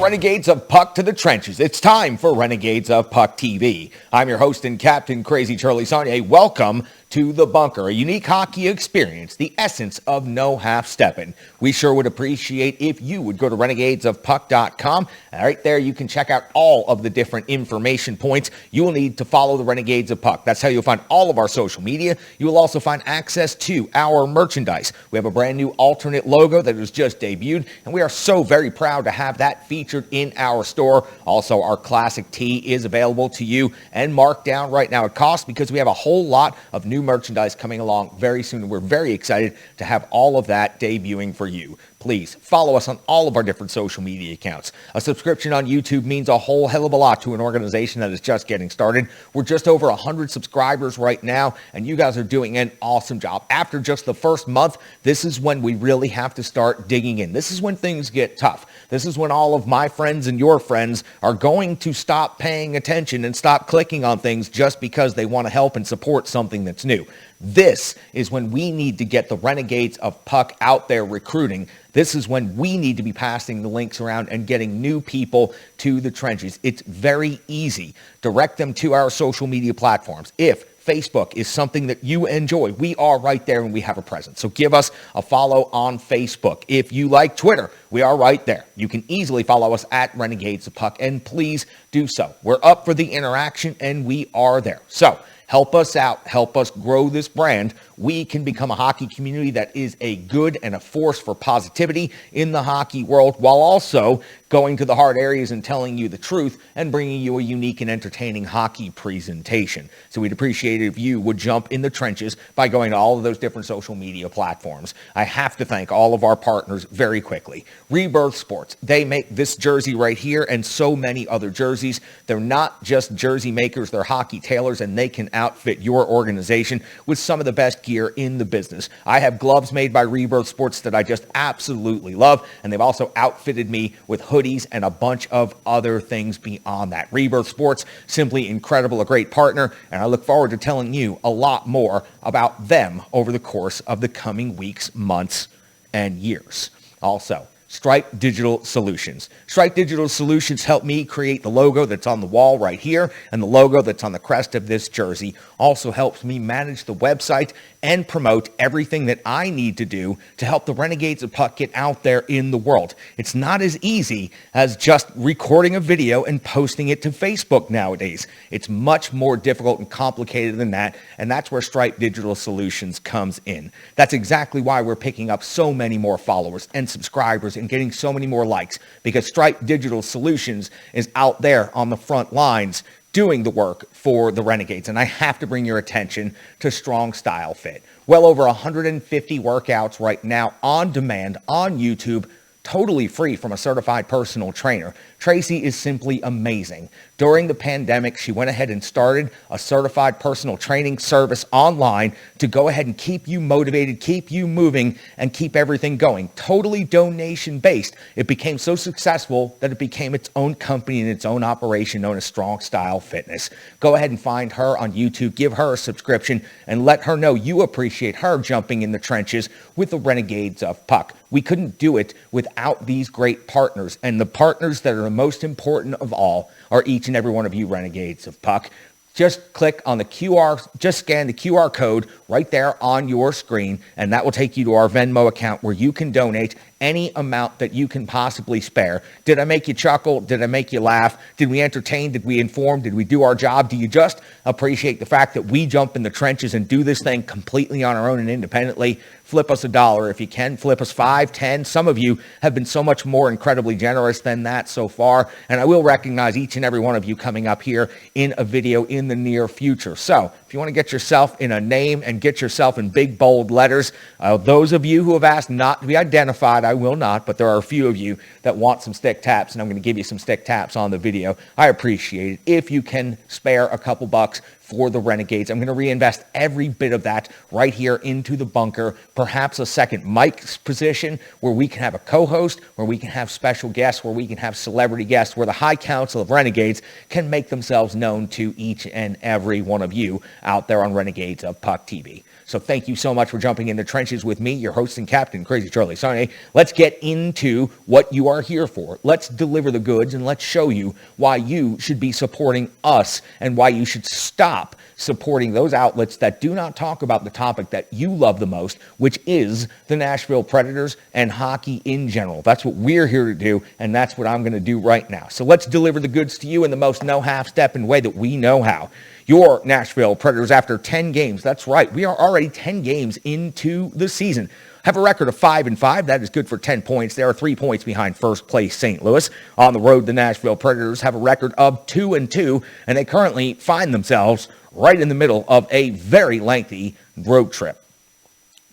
Renegades of Puck to the trenches. It's time for Renegades of Puck TV. I'm your host and captain, Crazy Charlie Saunier. Welcome to the bunker, a unique hockey experience, the essence of no half-stepping. We sure would appreciate if you would go to renegadesofpuck.com. Right there, you can check out all of the different information points you will need to follow the Renegades of Puck. That's how you'll find all of our social media. You will also find access to our merchandise. We have a brand new alternate logo that was just debuted, and we are so very proud to have that featured in our store. Also, our classic tee is available to you and marked down right now at cost because we have a whole lot of new merchandise coming along very soon. We're very excited to have all of that debuting for you. Please follow us on all of our different social media accounts. A subscription on YouTube means a whole hell of a lot to an organization that is just getting started. We're just over 100 subscribers right now, and you guys are doing an awesome job. After just the first month, this is when we really have to start digging in. This is when things get tough. This is when all of my friends and your friends are going to stop paying attention and stop clicking on things just because they want to help and support something that's new. This is when we need to get the Renegades of Puck out there recruiting. This is when we need to be passing the links around and getting new people to the trenches. It's very easy. Direct them to our social media platforms. If Facebook is something that you enjoy, we are right there and we have a presence. So give us a follow on Facebook. If you like Twitter, we are right there. You can easily follow us at Renegades of Puck, and please do so. We're up for the interaction and we are there. So help us out, help us grow this brand. We can become a hockey community that is a good and a force for positivity in the hockey world, while also going to the hard areas and telling you the truth and bringing you a unique and entertaining hockey presentation. So we'd appreciate it if you would jump in the trenches by going to all of those different social media platforms. I have to thank all of our partners very quickly. Rebirth Sports, they make this jersey right here and so many other jerseys. They're not just jersey makers, they're hockey tailors, and they can outfit your organization with some of the best gear in the business. I have gloves made by Rebirth Sports that I just absolutely love, and they've also outfitted me with hoodies and a bunch of other things beyond that. Rebirth Sports, simply incredible, a great partner, and I look forward to telling you a lot more about them over the course of the coming weeks, months, and years. Also, Stripe Digital Solutions. Stripe Digital Solutions helped me create the logo that's on the wall right here, and the logo that's on the crest of this jersey also helps me manage the website and promote everything that I need to do to help the Renegades of Puck get out there in the world. It's not as easy as just recording a video and posting it to Facebook nowadays. It's much more difficult and complicated than that, and that's where Stripe Digital Solutions comes in. That's exactly why we're picking up so many more followers and subscribers and getting so many more likes, because Stripe Digital Solutions is out there on the front lines doing the work for the Renegades. And I have to bring your attention to Strong Style Fit. Well over 150 workouts right now on demand on YouTube, totally free from a certified personal trainer. Tracy is simply amazing. During the pandemic, she went ahead and started a certified personal training service online to go ahead and keep you motivated, keep you moving, and keep everything going. Totally donation-based. It became so successful that it became its own company and its own operation known as Strong Style Fitness. Go ahead and find her on YouTube, give her a subscription, and let her know you appreciate her jumping in the trenches with the Renegades of Puck. We couldn't do it without these great partners, and the partners that are the most important of all are each and every one of you Renegades of Puck. Just click on the QR, just scan the QR code right there on your screen, and that will take you to our Venmo account where you can donate any amount that you can possibly spare. Did I make you chuckle? Did I make you laugh? Did we entertain? Did we inform? Did we do our job? Do you just appreciate the fact that we jump in the trenches and do this thing completely on our own and independently? Flip us $1 if you can. Flip us 5, 10. Some of you have been so much more incredibly generous than that so far, and I will recognize each and every one of you coming up here in a video in the near future. So if you want to get yourself in a name and get yourself in big bold letters, those of you who have asked not to be identified, I will not, but there are a few of you that want some stick taps, and I'm going to give you some stick taps on the video. I appreciate it. If you can spare a couple bucks, for the Renegades. I'm going to reinvest every bit of that right here into the bunker, perhaps a second mic's position where we can have a co-host, where we can have special guests, where we can have celebrity guests, where the High Council of Renegades can make themselves known to each and every one of you out there on Renegades of Puck TV. So thank you so much for jumping in the trenches with me, your host and captain, Crazy Charlie Saunier. Let's get into what you are here for. Let's deliver the goods and let's show you why you should be supporting us and why you should stop supporting those outlets that do not talk about the topic that you love the most, which is the Nashville Predators and hockey in general. That's what we're here to do, and that's what I'm going to do right now. So let's deliver the goods to you in the most no-half-stepping way that we know how. Your Nashville Predators, after 10 games, that's right, we are already 10 games into the season, have a record of 5-5. That is good for 10 points. They are 3 points behind first place St. Louis. On the road, the Nashville Predators have a record of 2-2, and they currently find themselves right in the middle of a very lengthy road trip.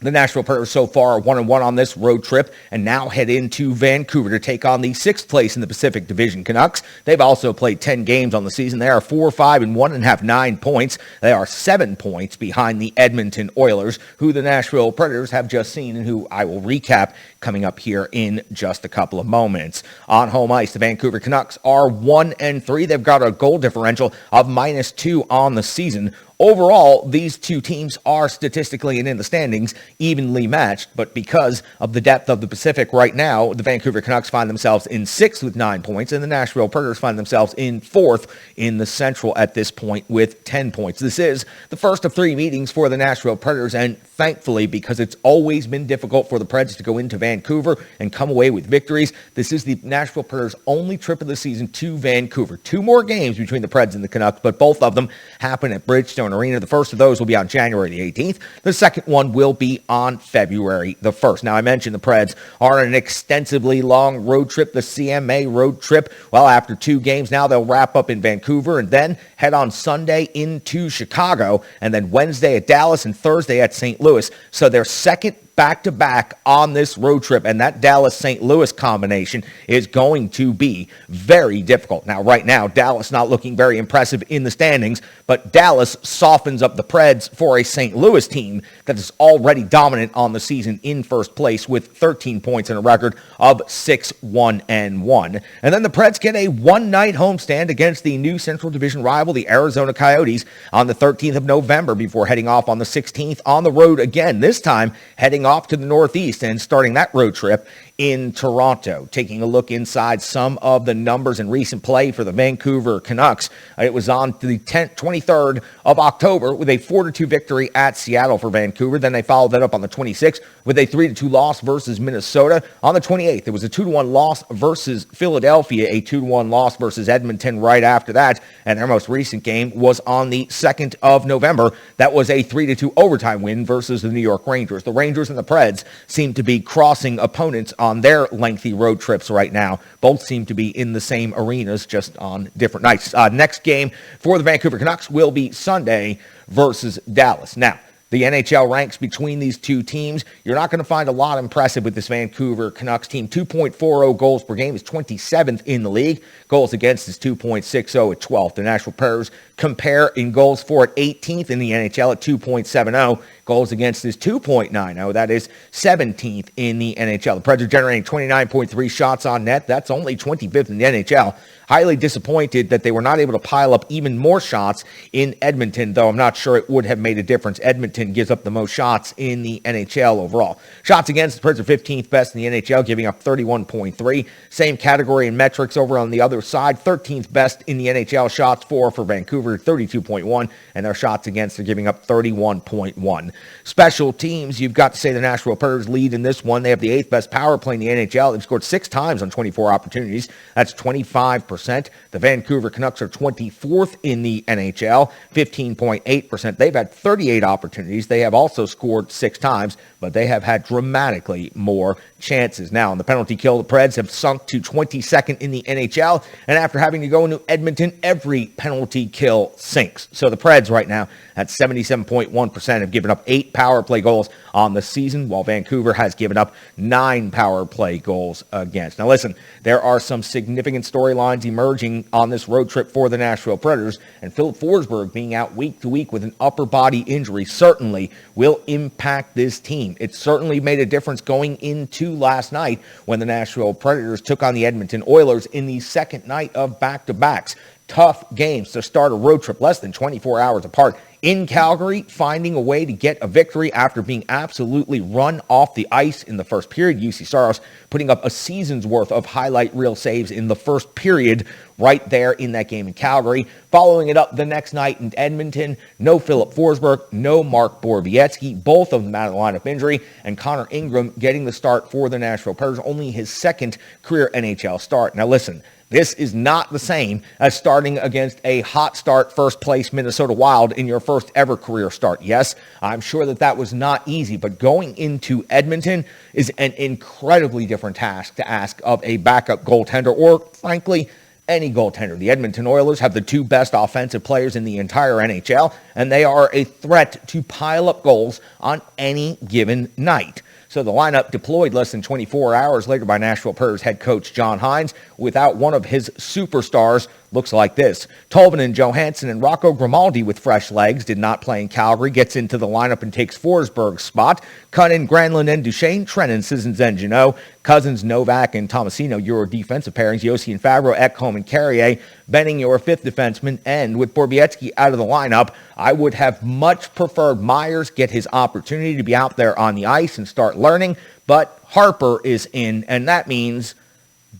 The Nashville Predators so far are 1-1 on this road trip and now head into Vancouver to take on the 6th place in the Pacific Division Canucks. They've also played 10 games on the season. They are 4-5-1 and have 9 points. They are 7 points behind the Edmonton Oilers, who the Nashville Predators have just seen and who I will recap coming up here in just a couple of moments. On home ice, the Vancouver Canucks are 1-3. They've got a goal differential of -2 on the season. Overall, these two teams are statistically and in the standings evenly matched, but because of the depth of the Pacific right now, the Vancouver Canucks find themselves in 6th with 9 points, and the Nashville Predators find themselves in 4th in the Central at this point with 10 points. This is the first of 3 meetings for the Nashville Predators, and thankfully, because it's always been difficult for the Preds to go into Vancouver and come away with victories, this is the Nashville Predators' only trip of the season to Vancouver. 2 more games between the Preds and the Canucks, but both of them happen at Bridgestone Arena. The first of those will be on January the 18th. The second one will be on February the 1st. Now, I mentioned the Preds are on an extensively long road trip, the CMA road trip. Well, after 2 games now, they'll wrap up in Vancouver and then head on Sunday into Chicago, and then Wednesday at Dallas and Thursday at St. Louis. So their second back-to-back on this road trip, and that Dallas-St. Louis combination is going to be very difficult. Now, right now, Dallas not looking very impressive in the standings, but Dallas softens up the Preds for a St. Louis team that is already dominant on the season in first place with 13 points and a record of 6-1-1. And then the Preds get a one-night homestand against the new Central Division rival, the Arizona Coyotes, on the 13th of November before heading off on the 16th on the road again, this time heading off to the Northeast and starting that road trip in Toronto. Taking a look inside some of the numbers in recent play for the Vancouver Canucks. It was on the 23rd of October with a 4-2 victory at Seattle for Vancouver. Then they followed that up on the 26th with a 3-2 loss versus Minnesota. On the 28th, it was a 2-1 loss versus Philadelphia, a 2-1 loss versus Edmonton right after that. And their most recent game was on the 2nd of November. That was a 3-2 overtime win versus the New York Rangers. The Rangers and the Preds seem to be crossing opponents on their lengthy road trips right now. Both seem to be in the same arenas, just on different nights. Next game for the Vancouver Canucks will be Sunday versus Dallas. Now, the NHL ranks between these two teams. You're not going to find a lot impressive with this Vancouver Canucks team. 2.40 goals per game is 27th in the league. Goals against is 2.60 at 12th. The Nashville Predators compare in goals for at 18th in the NHL at 2.70. Goals against is 2.90. That is 17th in the NHL. The Preds are generating 29.3 shots on net. That's only 25th in the NHL. Highly disappointed that they were not able to pile up even more shots in Edmonton, though I'm not sure it would have made a difference. Edmonton gives up the most shots in the NHL overall. Shots against, the Preds are 15th best in the NHL, giving up 31.3. Same category in metrics over on the other side. 13th best in the NHL shots for Vancouver, 32.1, and their shots against are giving up 31.1. Special teams, you've got to say the Nashville Predators lead in this one. They have the 8th best power play in the NHL. They've scored 6 times on 24 opportunities. That's 25%. The Vancouver Canucks are 24th in the NHL, 15.8%. They've had 38 opportunities. They have also scored 6 times, but they have had dramatically more chances. Now, in the penalty kill, the Preds have sunk to 22nd in the NHL, and after having to go into Edmonton every penalty kill still sinks. So the Preds right now at 77.1% have given up 8 power play goals on the season, while Vancouver has given up 9 power play goals against. Now listen, there are some significant storylines emerging on this road trip for the Nashville Predators, and Filip Forsberg being out week to week with an upper body injury certainly will impact this team. It certainly made a difference going into last night when the Nashville Predators took on the Edmonton Oilers in the second night of back-to-backs. Tough games to start a road trip less than 24 hours apart. In Calgary, finding a way to get a victory after being absolutely run off the ice in the first period. UC Saros putting up a season's worth of highlight reel saves in the first period right there in that game in Calgary. Following it up the next night in Edmonton, no Filip Forsberg, no Mark Borowiecki, both of them out of the lineup injury, and Connor Ingram getting the start for the Nashville Predators, only his second career NHL start. Now listen, this is not the same as starting against a hot start first-place Minnesota Wild in your first ever career start. Yes, I'm sure that was not easy, but going into Edmonton is an incredibly different task to ask of a backup goaltender or, frankly, any goaltender. The Edmonton Oilers have the 2 best offensive players in the entire NHL, and they are a threat to pile up goals on any given night. So the lineup deployed less than 24 hours later by Nashville Predators head coach John Hines without one of his superstars looks like this. Tolvanen Johansson and Rocco Grimaldi with fresh legs did not play in Calgary, gets into the lineup and takes Forsberg's spot. Cut in Granlund and Duchesne, Trennan, Sissons and Janot, Cousins, Novak, and Tomasino, your defensive pairings, Yossi and Favreau, Ekholm and Carrier, Benning, your 5th defenseman, and with Borowiecki out of the lineup, I would have much preferred Myers get his opportunity to be out there on the ice and start learning, but Harper is in, and that means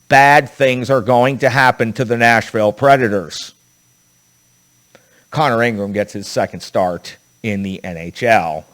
bad things are going to happen to the Nashville Predators. Connor Ingram gets his second start in the NHL.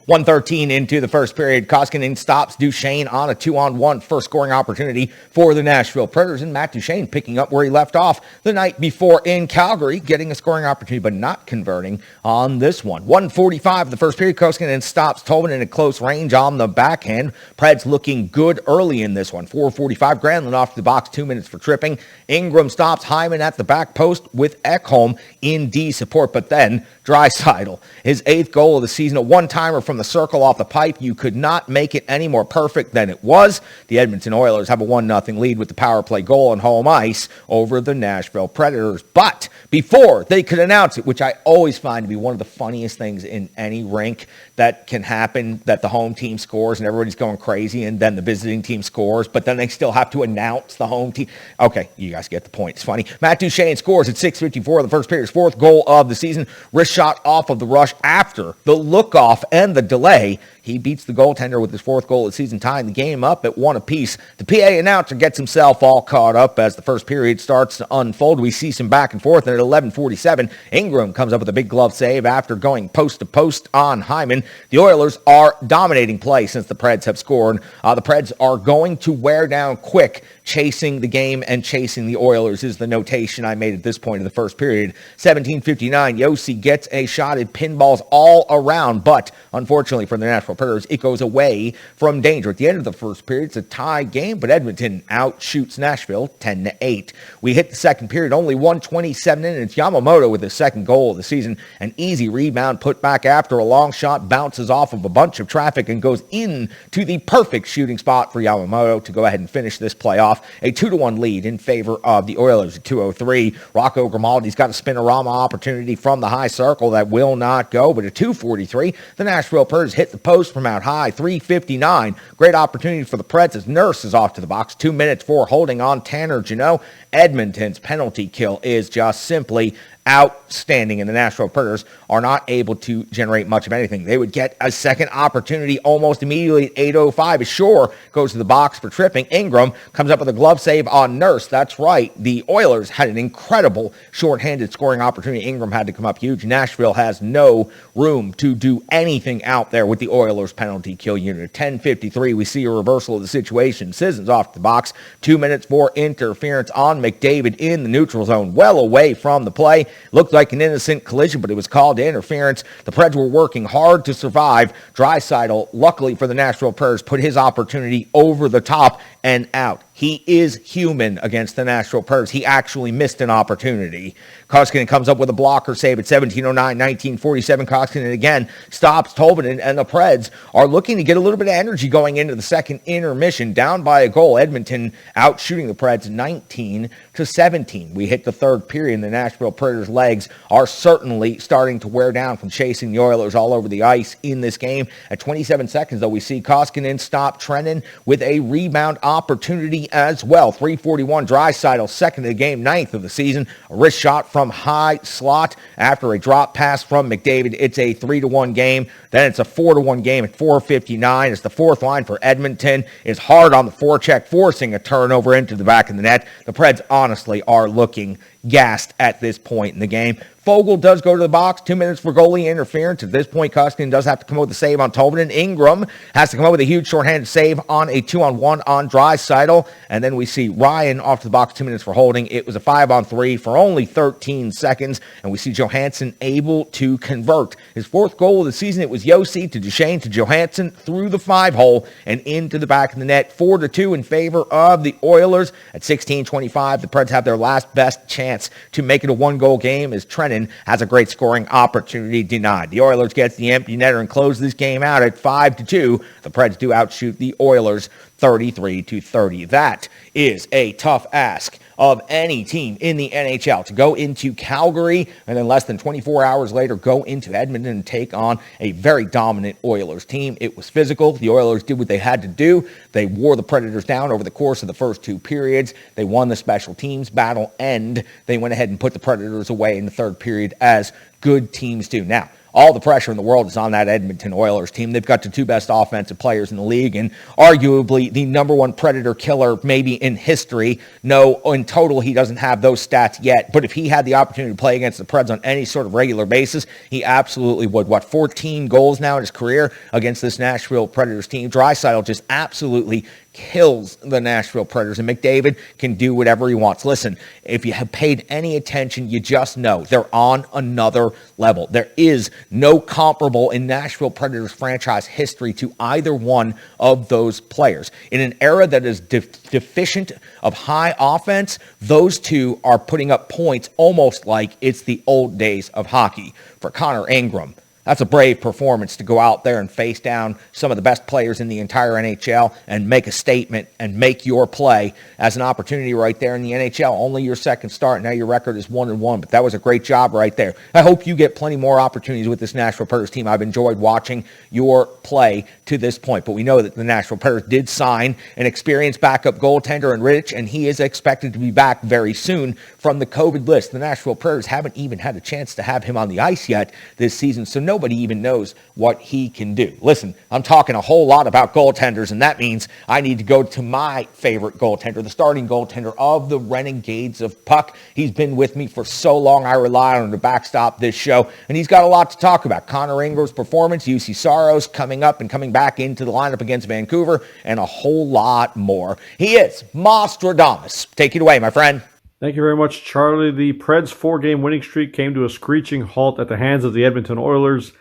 1:13 into the first period, Koskinen stops Duchesne on a 2-on-1 first scoring opportunity for the Nashville Predators, and Matt Duchesne picking up where he left off the night before in Calgary, getting a scoring opportunity but not converting on this one. 1:45 the first period, Koskinen stops Tolvanen at close range on the backhand. Preds looking good early in this one. 4:45, Granlund off the box, 2 minutes for tripping. Ingram stops Hyman at the back post with Ekholm in D support, but then Draisaitl, his 8th goal of the season, a one-timer from the circle off the pipe. You could not make it any more perfect than it was. The Edmonton Oilers have a 1-0 lead with the power play goal on home ice over the Nashville Predators. But before they could announce it, which I always find to be one of the funniest things in any rink that can happen, that the home team scores and everybody's going crazy and then the visiting team scores, but then they still have to announce the home team. Okay, you guys get the point. It's funny. Matt Duchesne scores at 6:54 of the first period, his 4th goal of the season. Wrist shot off of the rush after the look-off and the delay. He beats the goaltender with his 4th goal of the season, tying the game up at 1 apiece. The PA announcer gets himself all caught up as the first period starts to unfold. We see some back and forth, and at 11:47, Ingram comes up with a big glove save after going post-to-post on Hyman. The Oilers are dominating play since the Preds have scored. The Preds are going to wear down quick, chasing the game and chasing the Oilers is the notation I made at this point in the first period. 17:59, Yossi gets a shot at pinballs all around, but unfortunately for the Nashville Predators, it goes away from danger. At the end of the first period, it's a tie game, but Edmonton outshoots Nashville 10-8. We hit the second period, only 1:27 in, and it's Yamamoto with his 2nd goal of the season. An easy rebound put back after a long shot, bounces off of a bunch of traffic and goes into the perfect shooting spot for Yamamoto to go ahead and finish this play off. A 2-1 lead in favor of the Oilers at 2:03. Rocco Grimaldi's got a spinorama opportunity from the high circle that will not go, but at 2:43, the Nashville Predators hit the post from out high. 3:59, great opportunity for the Preds as Nurse is off to the box. 2 minutes for holding on Tanner Janot. Edmonton's penalty kill is just simply outstanding, and the Nashville Predators are not able to generate much of anything. They would get a second opportunity almost immediately at 8:05. Ashore goes to the box for tripping. Ingram comes up with a glove save on Nurse. That's right. The Oilers had an incredible shorthanded scoring opportunity. Ingram had to come up huge. Nashville has no room to do anything out there with the Oilers penalty kill unit. At 10:53, we see a reversal of the situation. Sissons off the box. 2 minutes for interference on McDavid in the neutral zone, well away from the play. Looked like an innocent collision, but it was called interference. The Preds were working hard to survive. Draisaitl, luckily for the Nashville Predators, put his opportunity over the top and out. he is human against the Nashville Predators. He actually missed an opportunity. Koskinen comes up with a blocker save at 17:09, 19:47. Koskinen again stops Tolvanen, and the Preds are looking to get a little bit of energy going into the second intermission. Down by a goal, Edmonton out shooting the Preds 19-17. We hit the third period, and the Nashville Predators' legs are certainly starting to wear down from chasing the Oilers all over the ice in this game. At 27 seconds, though, we see Koskinen stop Trennan with a rebound opportunity as well. 3:41, Draisaitl, second of the game, ninth of the season. A wrist shot from high slot after a drop pass from McDavid. It's a 3-1 game. Then it's a 4-1 game at 4:59 as the fourth line for Edmonton is hard on the forecheck, forcing a turnover into the back of the net. The Preds honestly are looking gassed at this point in the game. Fogle does go to the box, 2 minutes for goalie interference. At this point, Koskinen does have to come up with a save on Tolvanen. Ingram has to come up with a huge shorthanded save on a 2-on-1 on Draisaitl. And then we see Ryan off to the box, 2 minutes for holding. It was a 5-on-3 for only 13 seconds. And we see Johansson able to convert. His fourth goal of the season, it was Yossi to Duchesne to Johansson through the 5-hole and into the back of the net. 4-2 in favor of the Oilers. At 16:25, the Preds have their last best chance to make it a one-goal game as Trennan has a great scoring opportunity denied. The Oilers gets the empty netter and close this game out at 5-2. The Preds do outshoot the Oilers 33-30. That is a tough ask of any team in the NHL to go into Calgary and then less than 24 hours later go into Edmonton and take on a very dominant Oilers team. It was physical. The Oilers did what they had to do. They wore the Predators down over the course of the first two periods. They won the special teams battle, and they went ahead and put the Predators away in the third period as good teams do. Now, all the pressure in the world is on that Edmonton Oilers team. They've got the two best offensive players in the league and arguably the number one Predator killer maybe in history. No, in total, he doesn't have those stats yet. But if he had the opportunity to play against the Preds on any sort of regular basis, he absolutely would. 14 goals now in his career against this Nashville Predators team. Draisaitl just absolutely kills the Nashville Predators, and McDavid can do whatever he wants. Listen, if you have paid any attention, you just know they're on another level. There is no comparable in Nashville Predators franchise history to either one of those players. In an era that is deficient of high offense, those two are putting up points almost like it's the old days of hockey. For Connor Ingram, that's a brave performance to go out there and face down some of the best players in the entire NHL and make a statement and make your play as an opportunity right there in the NHL. Only your second start. Now your record is 1-1, but that was a great job right there. I hope you get plenty more opportunities with this Nashville Predators team. I've enjoyed watching your play to this point, but we know that the Nashville Predators did sign an experienced backup goaltender in Rich, and he is expected to be back very soon from the COVID list. The Nashville Predators haven't even had a chance to have him on the ice yet this season, so nobody even knows what he can do. Listen, I'm talking a whole lot about goaltenders, and that means I need to go to my favorite goaltender, the starting goaltender of the Renegades of Puck. He's been with me for so long, I rely on him to backstop this show, and he's got a lot to talk about. Connor Ingram's performance, UC Saros coming up and coming back into the lineup against Vancouver, and a whole lot more. He is Mostradamus. Take it away, my friend. Thank you very much, Charlie. The Preds' four-game winning streak came to a screeching halt at the hands of the Edmonton Oilers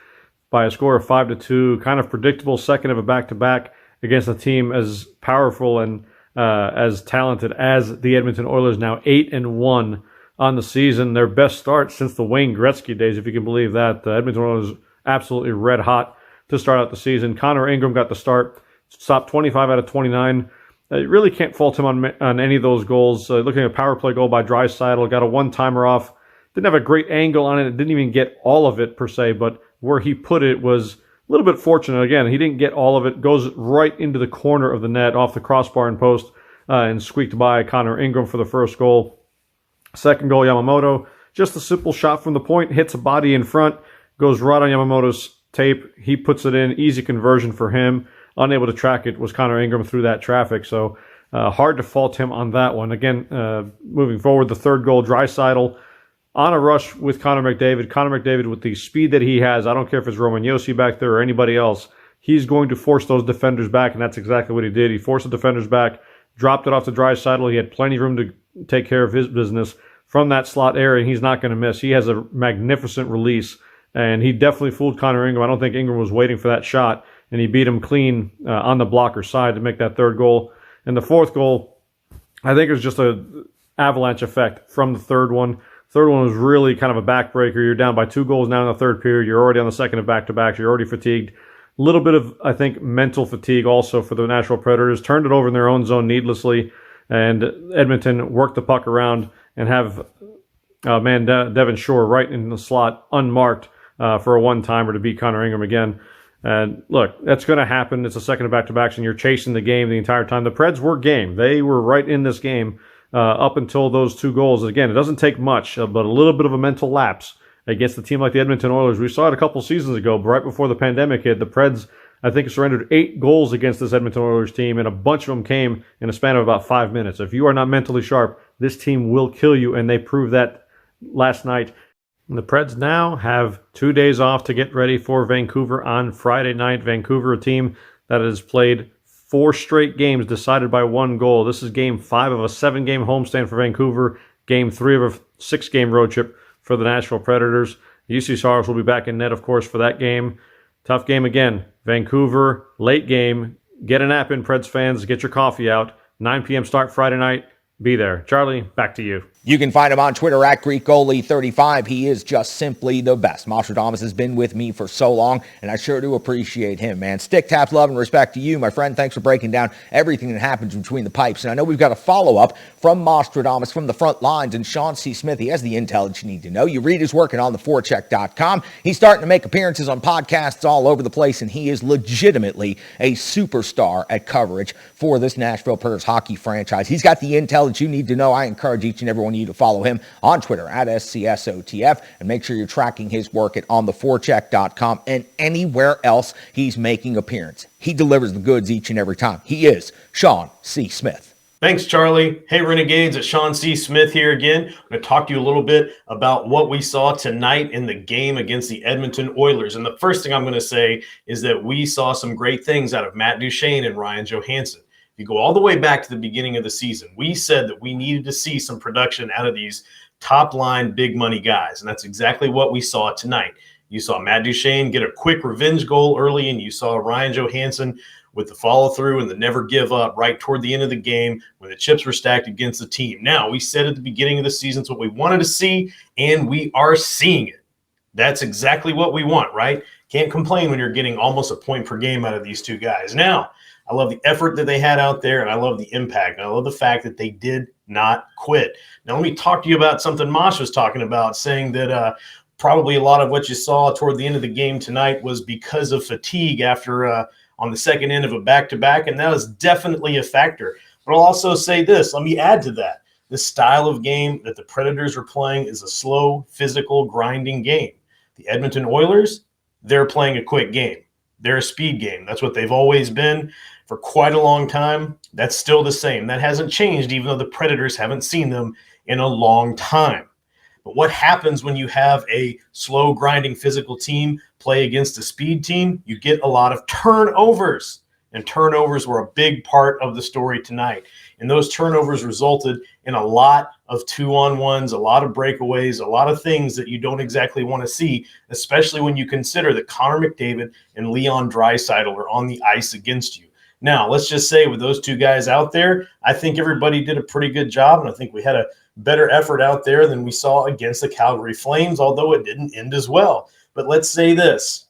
by a score of 5-2. Kind of predictable second of a back-to-back against a team as powerful and as talented as the Edmonton Oilers, now 8-1 on the season. Their best start since the Wayne Gretzky days, if you can believe that. The Edmonton Oilers absolutely red hot to start out the season. Connor Ingram got the start, stopped 25 out of 29. You really can't fault him on any of those goals. Looking at a power play goal by Draisaitl, got a one-timer off. Didn't have a great angle on it. It didn't even get all of it per se, but where he put it was a little bit fortunate. Again, he didn't get all of it. Goes right into the corner of the net off the crossbar and post and squeaked by Connor Ingram for the first goal. Second goal, Yamamoto. Just a simple shot from the point. Hits a body in front. Goes right on Yamamoto's tape. He puts it in. Easy conversion for him. Unable to track it was Connor Ingram through that traffic. So hard to fault him on that one. Again, moving forward, the third goal, Draisaitl on a rush with Connor McDavid. Connor McDavid, with the speed that he has, I don't care if it's Roman Josi back there or anybody else, he's going to force those defenders back, and that's exactly what he did. He forced the defenders back, dropped it off to Draisaitl. He had plenty of room to take care of his business from that slot area, and he's not going to miss. He has a magnificent release, and he definitely fooled Connor Ingram. I don't think Ingram was waiting for that shot, and he beat him clean on the blocker side to make that third goal. And the fourth goal, I think it was just a avalanche effect from the third one. Third one was really kind of a backbreaker. You're down by 2 goals now in the third period. You're already on the second of back-to-backs. You're already fatigued. A little bit of, I think, mental fatigue also for the Nashville Predators. Turned it over in their own zone needlessly, and Edmonton worked the puck around and have Devin Shore right in the slot unmarked for a one-timer to beat Connor Ingram again. And look, that's going to happen. It's a second of back-to-backs, and you're chasing the game the entire time. The Preds were game. They were right in this game up until those 2 goals. Again, it doesn't take much, but a little bit of a mental lapse against a team like the Edmonton Oilers. We saw it a couple seasons ago, right before the pandemic hit. The Preds, I think, surrendered 8 goals against this Edmonton Oilers team, and a bunch of them came in a span of about 5 minutes. If you are not mentally sharp, this team will kill you, and they proved that last night. And the Preds now have 2 days off to get ready for Vancouver on Friday night. Vancouver, a team that has played 4 straight games decided by 1 goal. This is game 5 of a 7-game homestand for Vancouver, game 3 of a 6-game road trip for the Nashville Predators. UC Saros will be back in net, of course, for that game. Tough game again. Vancouver, late game. Get a nap in, Preds fans. Get your coffee out. 9 p.m. start Friday night. Be there. Charlie, back to you. You can find him on Twitter at GreekGoalie35. He is just simply the best. Nostradamus has been with me for so long, and I sure do appreciate him, man. Stick taps, love, and respect to you, my friend. Thanks for breaking down everything that happens between the pipes. And I know we've got a follow-up from Nostradamus from the front lines, and Sean C. Smith, he has the intel that you need to know. You read his work on theforecheck.com. He's starting to make appearances on podcasts all over the place, and he is legitimately a superstar at coverage for this Nashville Predators hockey franchise. He's got the intel that you need to know. I encourage each and every one of you to follow him on Twitter at SCSOTF, and make sure you're tracking his work at ontheforecheck.com and anywhere else he's making appearance. He delivers the goods each and every time. He is Sean C. Smith. Thanks, Charlie. Hey, Renegades, it's Sean C. Smith here again. I'm going to talk to you a little bit about what we saw tonight in the game against the Edmonton Oilers. And the first thing I'm going to say is that we saw some great things out of Matt Duchene and Ryan Johansson. If you go all the way back to the beginning of the season, we said that we needed to see some production out of these top-line, big-money guys, and that's exactly what we saw tonight. You saw Matt Duchene get a quick revenge goal early, and you saw Ryan Johansson with the follow-through and the never give up right toward the end of the game when the chips were stacked against the team. Now, we said at the beginning of the season it's what we wanted to see, and we are seeing it. That's exactly what we want, right? Can't complain when you're getting almost a point per game out of these 2 guys. Now, I love the effort that they had out there, and I love the impact. And I love the fact that they did not quit. Now, let me talk to you about something Mosh was talking about, saying that probably a lot of what you saw toward the end of the game tonight was because of fatigue after on the second end of a back-to-back, and that is definitely a factor. But I'll also say this. Let me add to that. The style of game that the Predators are playing is a slow, physical, grinding game. The Edmonton Oilers, they're playing a quick game. They're a speed game. That's what they've always been for quite a long time. That's still the same. That hasn't changed, even though the Predators haven't seen them in a long time. But what happens when you have a slow, grinding, physical team play against a speed team? You get a lot of turnovers. And turnovers were a big part of the story tonight. And those turnovers resulted in a lot of 2-on-1s, a lot of breakaways, a lot of things that you don't exactly want to see, especially when you consider that Connor McDavid and Leon Draisaitl are on the ice against you. Now, let's just say with those 2 guys out there, I think everybody did a pretty good job, and I think we had a better effort out there than we saw against the Calgary Flames, although it didn't end as well. But let's say this.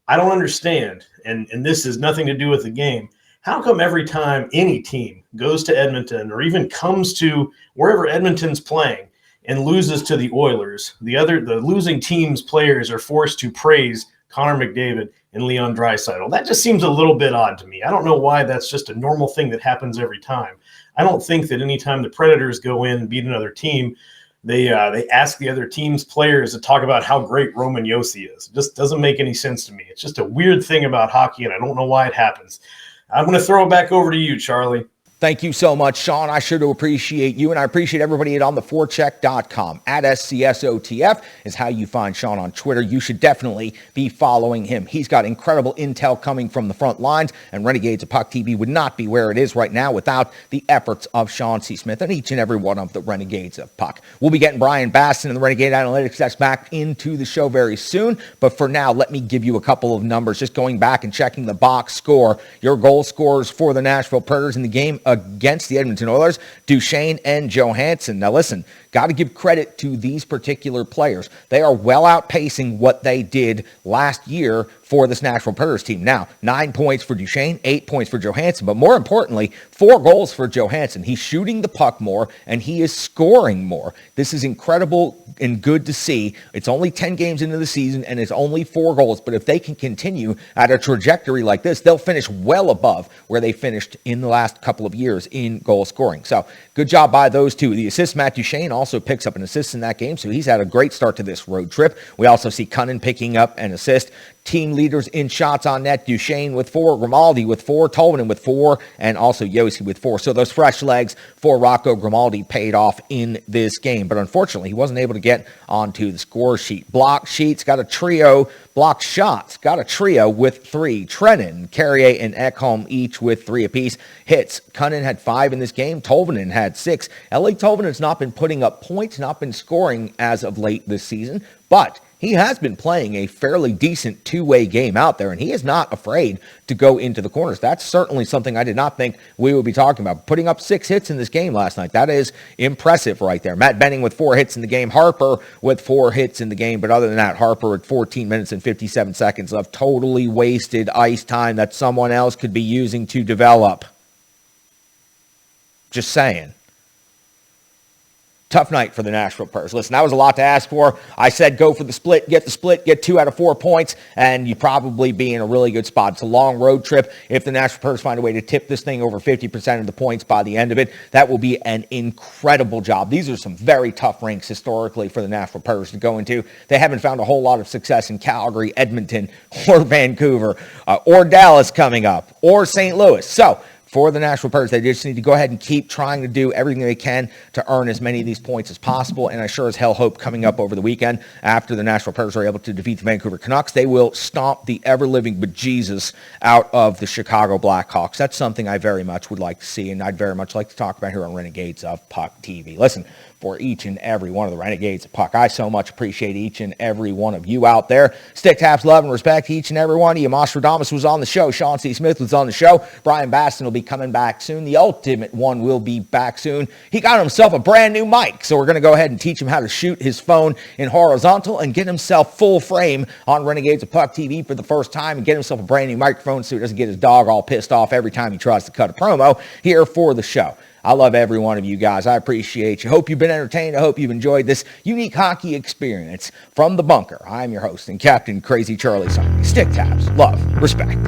I don't understand, and this has nothing to do with the game. How come every time any team goes to Edmonton or even comes to wherever Edmonton's playing and loses to the Oilers, the losing team's players are forced to praise Connor McDavid and Leon Draisaitl? That just seems a little bit odd to me. I don't know why that's just a normal thing that happens every time. I don't think that anytime the Predators go in and beat another team, they ask the other team's players to talk about how great Roman Josi is. It just doesn't make any sense to me. It's just a weird thing about hockey, and I don't know why it happens. I'm going to throw it back over to you, Charlie. Thank you so much, Sean. I sure do appreciate you, and I appreciate everybody at ontheforecheck.com. At SCSOTF is how you find Sean on Twitter. You should definitely be following him. He's got incredible intel coming from the front lines, and Renegades of Puck TV would not be where it is right now without the efforts of Sean C. Smith and each and every one of the Renegades of Puck. We'll be getting Brian Baston and the Renegade Analytics Desk back into the show very soon, but for now, let me give you a couple of numbers. Just going back and checking the box score, your goal scorers for the Nashville Predators in the game against the Edmonton Oilers, Duchesne and Johansson. Now listen, got to give credit to these particular players. They are well outpacing what they did last year for this Nashville Predators team. Now, 9 points for Duchesne, 8 points for Johansson, but more importantly, 4 goals for Johansson. He's shooting the puck more, and he is scoring more. This is incredible and good to see. It's only 10 games into the season, and it's only 4 goals, but if they can continue at a trajectory like this, they'll finish well above where they finished in the last couple of years in goal scoring. So, good job by those two. The assist, Matt Duchesne also picks up an assist in that game, so he's had a great start to this road trip. We also see Cunnin picking up an assist. Team leaders in shots on net, Duchesne with 4, Grimaldi with 4, Tolvanen with 4, and also Josi with 4. So those fresh legs for Rocco Grimaldi paid off in this game. But unfortunately, he wasn't able to get onto the score sheet. Block sheets, got a trio. Block shots, got a trio with 3. Trennan, Carrier, and Ekholm each with 3 apiece. Hits, Cunnin had 5 in this game. Tolvanen had 6. Eeli Tolvanen's not been putting up points, not been scoring as of late this season, but he has been playing a fairly decent two-way game out there, and he is not afraid to go into the corners. That's certainly something I did not think we would be talking about. Putting up 6 hits in this game last night, that is impressive right there. Matt Benning with 4 hits in the game. Harper with 4 hits in the game, but other than that, Harper at 14 minutes and 57 seconds of totally wasted ice time that someone else could be using to develop. Just saying. Tough night for the Nashville Predators. Listen, that was a lot to ask for. I said go for the split, get 2 out of 4 points, and you'd probably be in a really good spot. It's a long road trip. If the Nashville Predators find a way to tip this thing over 50% of the points by the end of it, that will be an incredible job. These are some very tough rinks historically for the Nashville Predators to go into. They haven't found a whole lot of success in Calgary, Edmonton, or Vancouver, or Dallas coming up, or St. Louis. So, for the Nashville Predators, they just need to go ahead and keep trying to do everything they can to earn as many of these points as possible. And I sure as hell hope coming up over the weekend, after the Nashville Predators are able to defeat the Vancouver Canucks, they will stomp the ever-living bejesus out of the Chicago Blackhawks. That's something I very much would like to see, and I'd very much like to talk about here on Renegades of Puck TV. Listen, for each and every one of the Renegades of Puck, I so much appreciate each and every one of you out there. Stick taps, love, and respect to each and every one of you. Mostradamus was on the show. Sean C. Smith was on the show. Brian Baston will be coming back soon. The Ultimate One will be back soon. He got himself a brand new mic, so we're going to go ahead and teach him how to shoot his phone in horizontal and get himself full frame on Renegades of Puck TV for the first time and get himself a brand new microphone so he doesn't get his dog all pissed off every time he tries to cut a promo here for the show. I love every one of you guys. I appreciate you. Hope you've been entertained. I hope you've enjoyed this unique hockey experience from the bunker. I'm your host and Captain Crazy Charlie Saunier. Stick taps, love, respect.